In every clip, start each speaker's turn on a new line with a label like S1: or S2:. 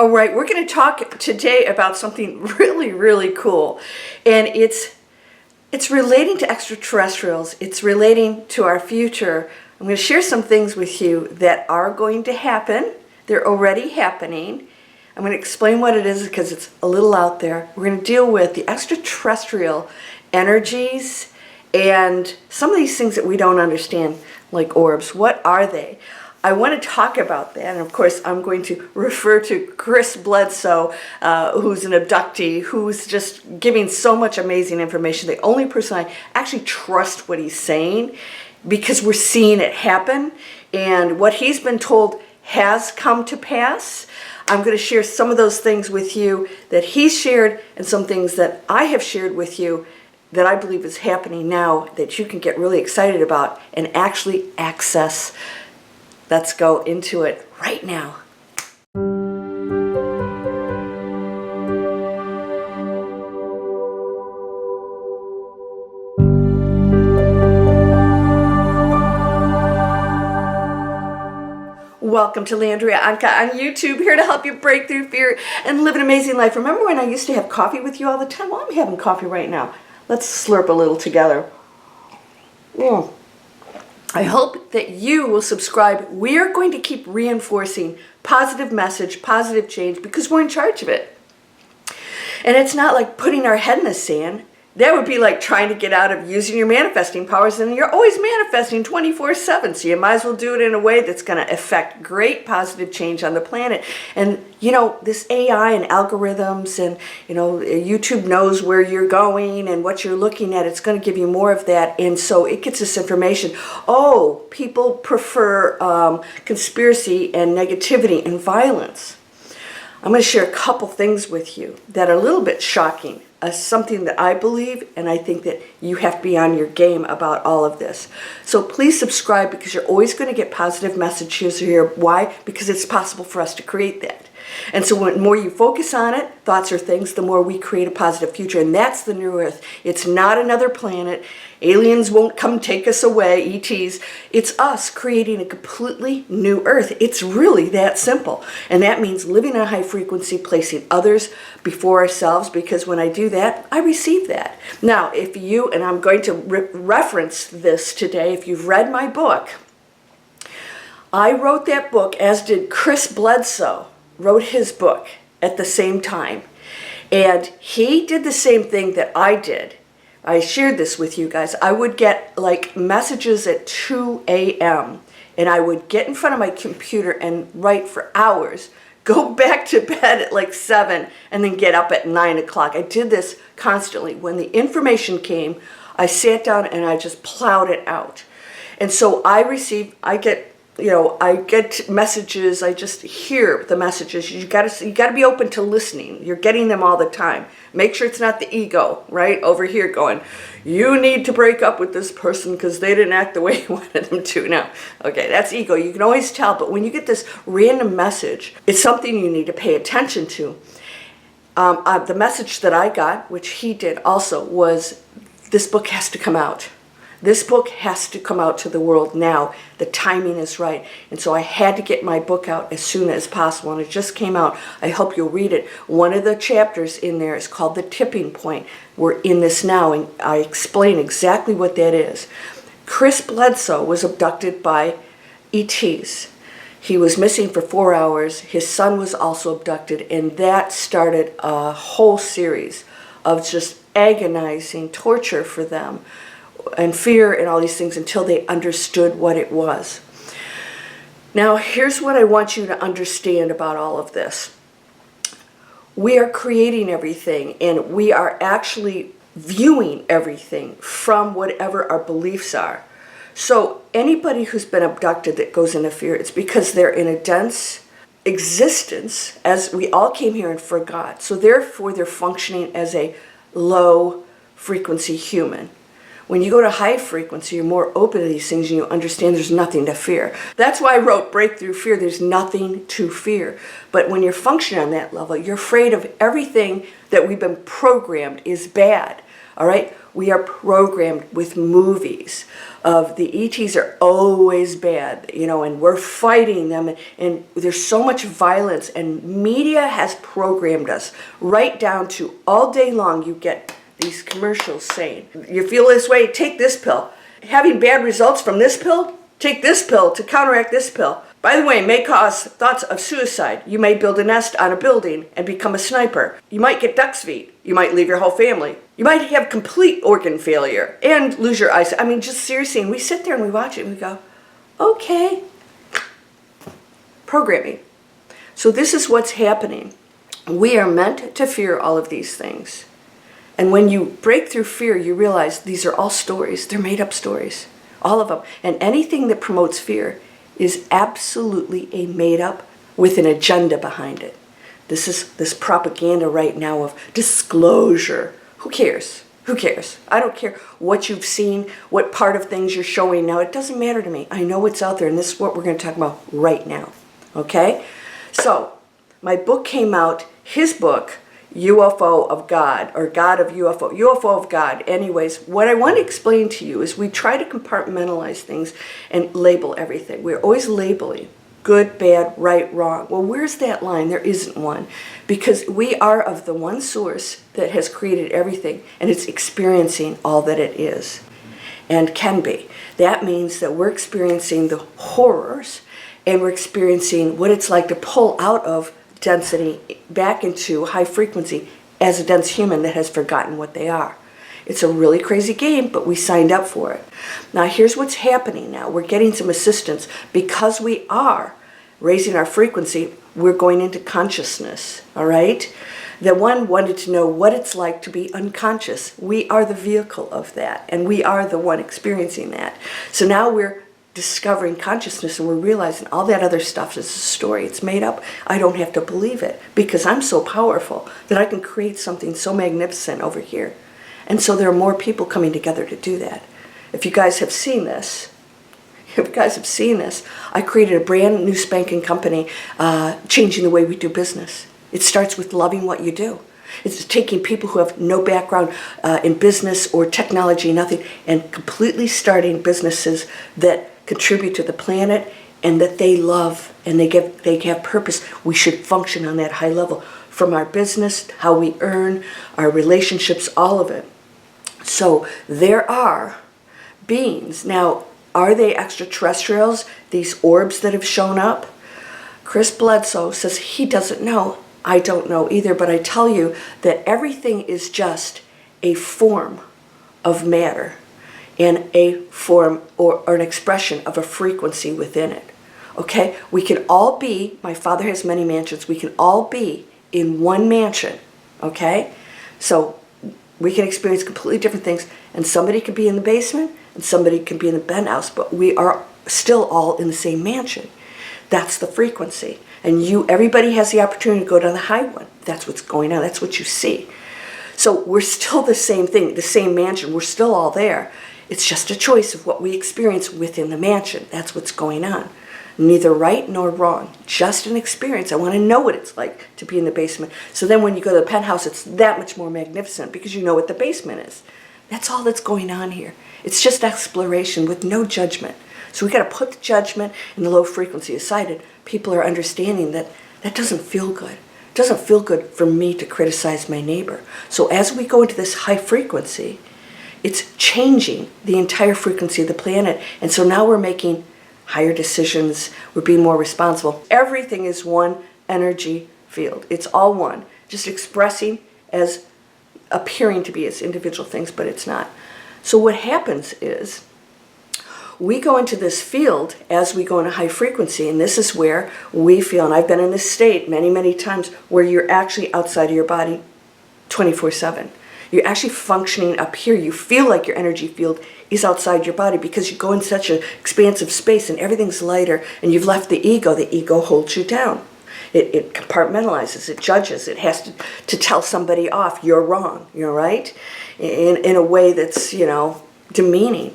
S1: All right, we're going to talk today about something really, really cool. And it's relating to extraterrestrials. It's relating to our future. I'm going to share some things with you that are going to happen. They're already happening. I'm going to explain what it is because it's a little out there. We're going to deal with the extraterrestrial energies and some of these things that we don't understand, like orbs. What are they? I want to talk about that, and of course I'm going to refer to Chris Bledsoe, who's an abductee, who's just giving so much amazing information. The only person I actually trust what he's saying, because we're seeing it happen, and what he's been told has come to pass. I'm going to share some of those things with you that he's shared, and some things that I have shared with you that I believe is happening now that you can get really excited about and actually access. Let's go into it right now. Welcome to Landria, Onkka on YouTube, here to help you break through fear and live an amazing life. Remember when I used to have coffee with you all the time? Well, I'm having coffee right now. Let's slurp a little together. I hope that you will subscribe. We are going to keep reinforcing positive message, positive change, because we're in charge of it. And it's not like putting our head in the sand. That would be like trying to get out of using your manifesting powers, and you're always manifesting 24/7, so you might as well do it in a way that's going to affect great positive change on the planet. And you know, this AI and algorithms, and you know, YouTube knows where you're going and what you're looking at. It's going to give you more of that, and so it gets this information. Oh, people prefer conspiracy and negativity and violence. I'm going to share a couple things with you that are a little bit shocking. Something that I believe, and I think that you have to be on your game about all of this. So please subscribe, because you're always going to get positive messages here. Why? Because it's possible for us to create that. And so the more you focus on it, thoughts are things, the more we create a positive future. And that's the new Earth. It's not another planet. Aliens won't come take us away, ETs. It's us creating a completely new Earth. It's really that simple. And that means living in a high frequency, placing others before ourselves, because when I do that, I receive that. Now, if you, and I'm going to reference this today, if you've read my book, I wrote that book, as did Chris Bledsoe, wrote his book at the same time. And he did the same thing that I did. I shared this with you guys. I would get like messages at 2 a.m. and I would get in front of my computer and write for hours, go back to bed at like 7, and then get up at 9 o'clock. I did this constantly. When the information came, I sat down and I just plowed it out. And so I get messages. I just hear the messages. You got to be open to listening. You're getting them all the time. Make sure it's not the ego right over here going, you need to break up with this person because they didn't act the way you wanted them to. No, okay, that's ego. You can always tell, but when you get this random message, it's something you need to pay attention to. The message that I got, which he did also, was this book has to come out. This book has to come out to the world now. The timing is right. And so I had to get my book out as soon as possible. And it just came out. I hope you'll read it. One of the chapters in there is called The Tipping Point. We're in this now, and I explain exactly what that is. Chris Bledsoe was abducted by ETs. He was missing for 4 hours. His son was also abducted. And that started a whole series of just agonizing torture for them, and fear and all these things, until they understood what it was. Now, here's what I want you to understand about all of this. We are creating everything, and we are actually viewing everything from whatever our beliefs are. So anybody who's been abducted that goes into fear, it's because they're in a dense existence, as we all came here and forgot. So therefore, they're functioning as a low frequency human. When you go to high frequency, you're more open to these things, and you understand there's nothing to fear. That's why I wrote Breakthrough Fear. There's nothing to fear. But when you're functioning on that level, you're afraid of everything that we've been programmed is bad. all right? We are programmed with movies of the ETs are always bad, you know, and we're fighting them, and there's so much violence, and media has programmed us right down to all day long you get these commercials saying, you feel this way, take this pill. Having bad results from this pill, take this pill to counteract this pill. By the way, may cause thoughts of suicide. You may build a nest on a building and become a sniper. You might get duck's feet. You might leave your whole family. You might have complete organ failure and lose your eyesight. I mean, just seriously, and we sit there and we watch it and we go, okay. Programming. So this is what's happening. We are meant to fear all of these things. And when you break through fear, you realize these are all stories. They're made up stories. All of them. And anything that promotes fear is absolutely a made-up with an agenda behind it. This is this propaganda right now of disclosure. Who cares? Who cares? I don't care what you've seen, what part of things you're showing now. It doesn't matter to me. I know what's out there, and this is what we're going to talk about right now. Okay? So, my book came out, his book, UFO of God, or God of UFO, UFO of God. Anyways, what I want to explain to you is we try to compartmentalize things and label everything. We're always labeling good, bad, right, wrong. Well, where's that line? There isn't one, because we are of the one source that has created everything, and it's experiencing all that it is and can be. That means that we're experiencing the horrors, and we're experiencing what it's like to pull out of density back into high frequency as a dense human that has forgotten what they are. It's a really crazy game, but we signed up for it. Now here's what's happening now. We're getting some assistance because we are raising our frequency. We're going into consciousness, all right? The one wanted to know what it's like to be unconscious. We are the vehicle of that, and we are the one experiencing that. So now we're discovering consciousness, and we're realizing all that other stuff is a story. It's made up. I don't have to believe it because I'm so powerful that I can create something so magnificent over here. And so there are more people coming together to do that. If you guys have seen this, I created a brand new spanking company, changing the way we do business. It starts with loving what you do. It's taking people who have no background in business or technology, nothing, and completely starting businesses that contribute to the planet and that they love and they have purpose. We should function on that high level from our business, how we earn, our relationships, all of it. So there are beings. Now, are they extraterrestrials, these orbs that have shown up? Chris Bledsoe says he doesn't know. I don't know either, but I tell you that everything is just a form of matter and a form or an expression of a frequency within it. Okay? We can all be, my father has many mansions, we can all be in one mansion. Okay? So we can experience completely different things, and somebody could be in the basement and somebody can be in the penthouse, but we are still all in the same mansion. That's the frequency. And everybody has the opportunity to go to the high one. That's what's going on. That's what you see. So we're still the same thing, the same mansion. We're still all there. It's just a choice of what we experience within the mansion. That's what's going on. Neither right nor wrong. Just an experience. I want to know what it's like to be in the basement. So then when you go to the penthouse, it's that much more magnificent because you know what the basement is. That's all that's going on here. It's just exploration with no judgment. So we got to put the judgment and the low frequency aside, and people are understanding that that doesn't feel good. It doesn't feel good for me to criticize my neighbor. So as we go into this high frequency, it's changing the entire frequency of the planet. And so now we're making higher decisions. We're being more responsible. Everything is one energy field. It's all one. Just expressing as appearing to be as individual things, but it's not. So what happens is we go into this field as we go into high frequency, and this is where we feel, and I've been in this state many, many times, where you're actually outside of your body 24/7. You're actually functioning up here. You feel like your energy field is outside your body because you go in such an expansive space and everything's lighter, and you've left the ego. The ego holds you down. It compartmentalizes, it judges, it has to tell somebody off, you're wrong, you're right, in a way that's, demeaning.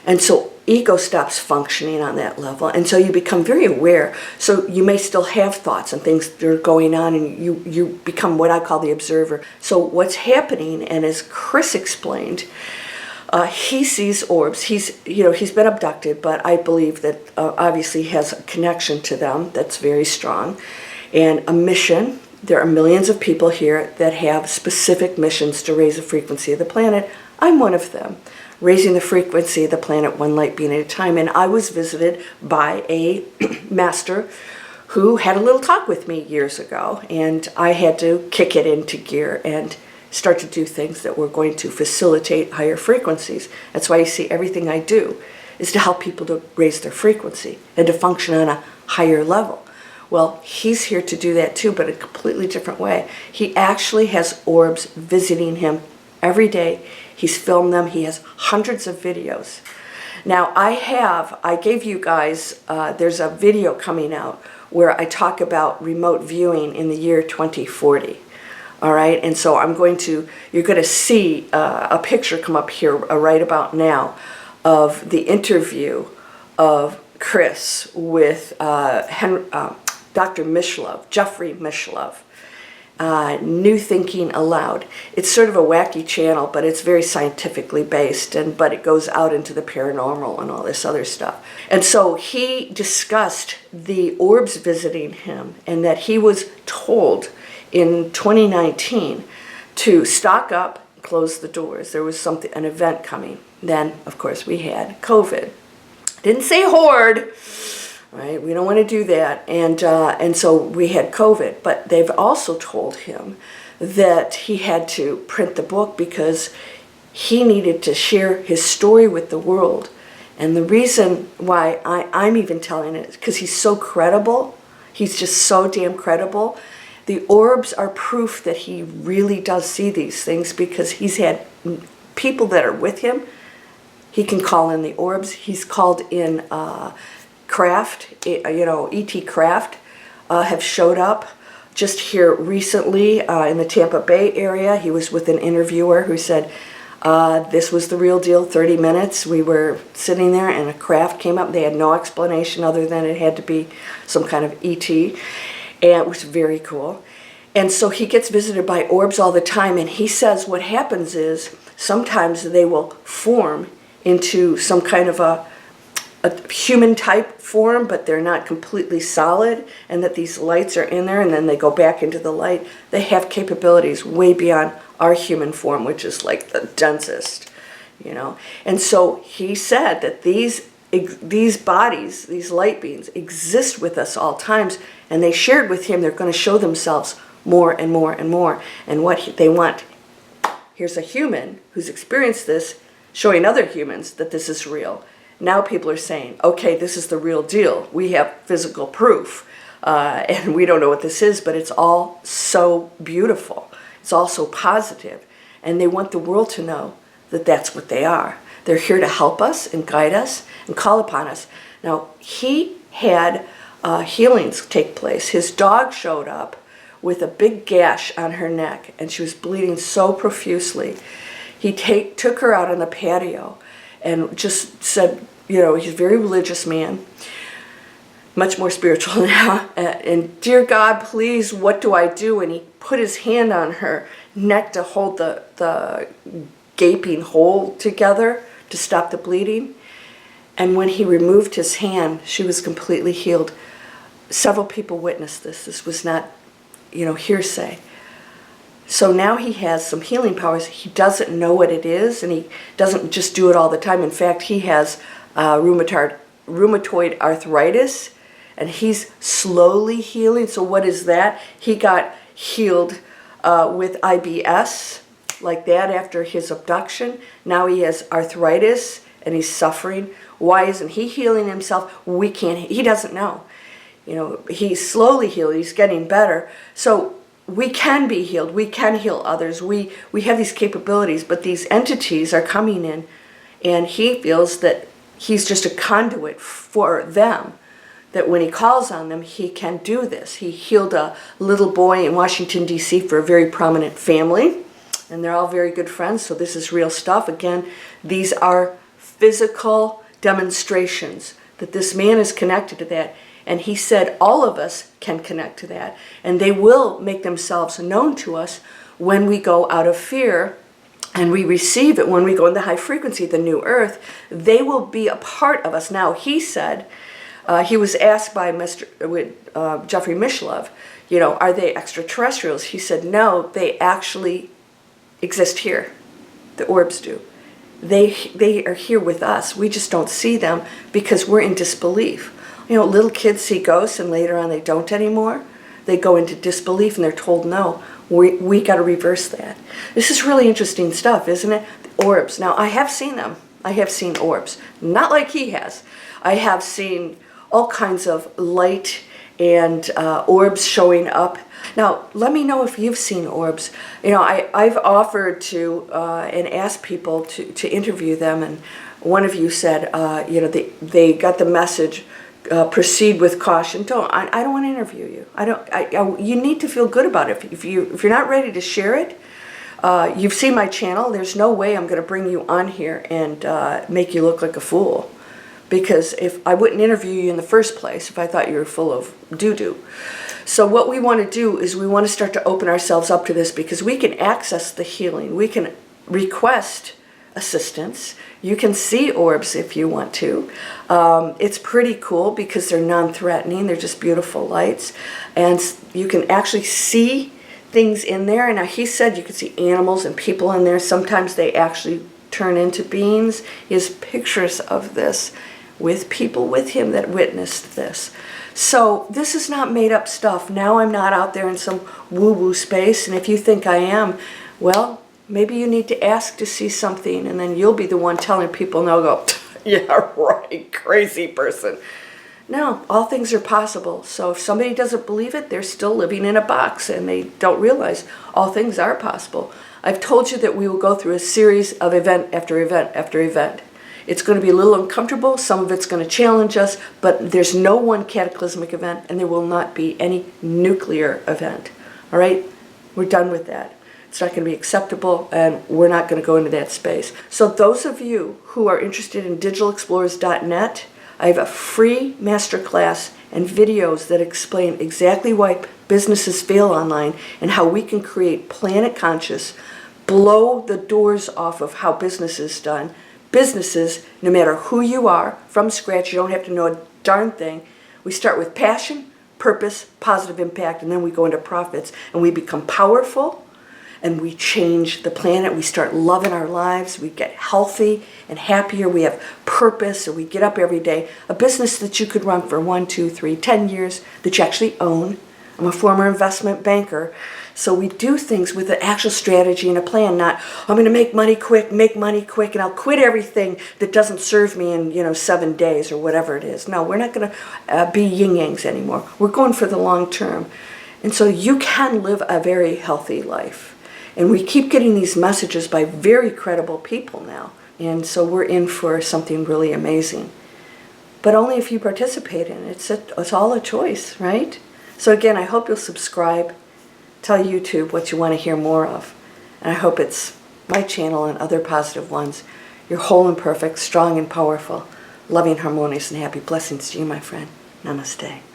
S1: And so ego stops functioning on that level, and so you become very aware. So you may still have thoughts and things that are going on, and you become what I call the observer. So what's happening, and as Chris explained, he sees orbs. He's been abducted, but I believe that obviously he has a connection to them that's very strong, and a mission. There are millions of people here that have specific missions to raise the frequency of the planet. I'm one of them, raising the frequency of the planet one light being at a time. And I was visited by a master who had a little talk with me years ago, and I had to kick it into gear and start to do things that were going to facilitate higher frequencies. That's why you see everything I do is to help people to raise their frequency and to function on a higher level. Well, he's here to do that too, but in a completely different way. He actually has orbs visiting him every day. He's filmed them. He has hundreds of videos. Now, I gave you guys, there's a video coming out where I talk about remote viewing in the year 2040. All right, and so you're going to see a picture come up here right about now of the interview of Chris with Dr. Mishlove, Jeffrey Mishlove, New Thinking Aloud. It's sort of a wacky channel, but it's very scientifically based, but it goes out into the paranormal and all this other stuff. And so he discussed the orbs visiting him, and that he was told in 2019 to stock up, close the doors. There was an event coming. Then, of course, we had COVID. Didn't say horde. Right, we don't want to do that, and so we had COVID. But they've also told him that he had to print the book because he needed to share his story with the world. And the reason why I'm even telling it is because he's so credible. He's just so damn credible. The orbs are proof that he really does see these things, because he's had people that are with him. He can call in the orbs. He's called in Kraft, E.T. Kraft have showed up just here recently in the Tampa Bay area. He was with an interviewer who said, this was the real deal, 30 minutes. We were sitting there and a craft came up. They had no explanation other than it had to be some kind of E.T. And it was very cool. And so he gets visited by orbs all the time, and he says what happens is sometimes they will form into some kind of a human type form, but they're not completely solid, and that these lights are in there and then they go back into the light. They have capabilities way beyond our human form, which is like the densest, And so he said that these bodies, these light beings, exist with us all times, and they shared with him they're going to show themselves more and more and more, and what they want. Here's a human who's experienced this, showing other humans that this is real. Now people are saying, okay, this is the real deal. We have physical proof, and we don't know what this is, but it's all so beautiful. It's all so positive, and they want the world to know that that's what they are. They're here to help us and guide us and call upon us. Now, he had healings take place. His dog showed up with a big gash on her neck, and she was bleeding so profusely. He took her out on the patio and just said, he's a very religious man, much more spiritual now, and dear God, please, what do I do? And he put his hand on her neck to hold the gaping hole together to stop the bleeding. And when he removed his hand, she was completely healed. Several people witnessed this. This was not, hearsay. So now he has some healing powers. He doesn't know what it is, and he doesn't just do it all the time. In fact, he has rheumatoid arthritis, and he's slowly healing. So what is that? He got healed with IBS like that after his abduction. Now he has arthritis, and he's suffering. Why isn't he healing himself? He doesn't know. He's slowly healed. He's getting better. So we can be healed. We can heal others. We have these capabilities, but these entities are coming in, and he feels that he's just a conduit for them, that when he calls on them, he can do this. He healed a little boy in Washington, D.C. for a very prominent family, and they're all very good friends, so this is real stuff. Again, these are physical demonstrations that this man is connected to that. And he said all of us can connect to that. And they will make themselves known to us when we go out of fear and we receive it, when we go in the high frequency, the new earth. They will be a part of us. Now, he said, he was asked by Jeffrey Mishlove, are they extraterrestrials? He said, no, they actually exist here. The orbs do. They are here with us. We just don't see them because we're in disbelief. Little kids see ghosts and later on they don't anymore. They go into disbelief and they're told no. We got to reverse that. This is really interesting stuff, isn't it? The orbs. Now, I have seen them. I have seen orbs. Not like he has. I have seen all kinds of light and orbs showing up. Now, let me know if you've seen orbs. I've offered to and asked people to interview them, and one of you said, they got the message, proceed with caution. I don't want to interview you. You need to feel good about it. If you're not ready to share it, you've seen my channel. There's no way I'm going to bring you on here and make you look like a fool. Because if I wouldn't interview you in the first place if I thought you were full of doo-doo. So what we want to do is we want to start to open ourselves up to this, because we can access the healing. We can request assistance. You can see orbs if you want to. It's pretty cool because they're non-threatening. They're just beautiful lights. And you can actually see things in there. And now he said you can see animals and people in there. Sometimes they actually turn into beings. He has pictures of this with people with him that witnessed this. So this is not made up stuff. Now I'm not out there in some woo-woo space, and if you think I am, well, maybe you need to ask to see something, and then you'll be the one telling people, no, go, yeah, right, crazy person. No, all things are possible. So if somebody doesn't believe it, they're still living in a box, and they don't realize all things are possible. I've told you that we will go through a series of event after event after event. It's going to be a little uncomfortable. Some of it's going to challenge us, but there's no one cataclysmic event, and there will not be any nuclear event. All right? We're done with that. It's not going to be acceptable, and we're not going to go into that space. So those of you who are interested in digitalexplorers.net, I have a free masterclass and videos that explain exactly why businesses fail online and how we can create planet conscious, blow the doors off of how business is done. Businesses, no matter who you are, from scratch, you don't have to know a darn thing. We start with passion, purpose, positive impact, and then we go into profits, and we become powerful, and we change the planet. We start loving our lives. We get healthy and happier. We have purpose, and we get up every day. A business that you could run for 1, 2, 3, 10 years that you actually own. I'm a former investment banker. So we do things with an actual strategy and a plan, not, I'm going to make money quick, and I'll quit everything that doesn't serve me in, 7 days or whatever it is. No, we're not going to be yin-yangs anymore. We're going for the long term. And so you can live a very healthy life. And we keep getting these messages by very credible people now. And so we're in for something really amazing. But only if you participate in it. It's all a choice, right? So again, I hope you'll subscribe. Tell YouTube what you want to hear more of. And I hope it's my channel and other positive ones. You're whole and perfect, strong and powerful, loving, harmonious, and happy. Blessings to you, my friend. Namaste.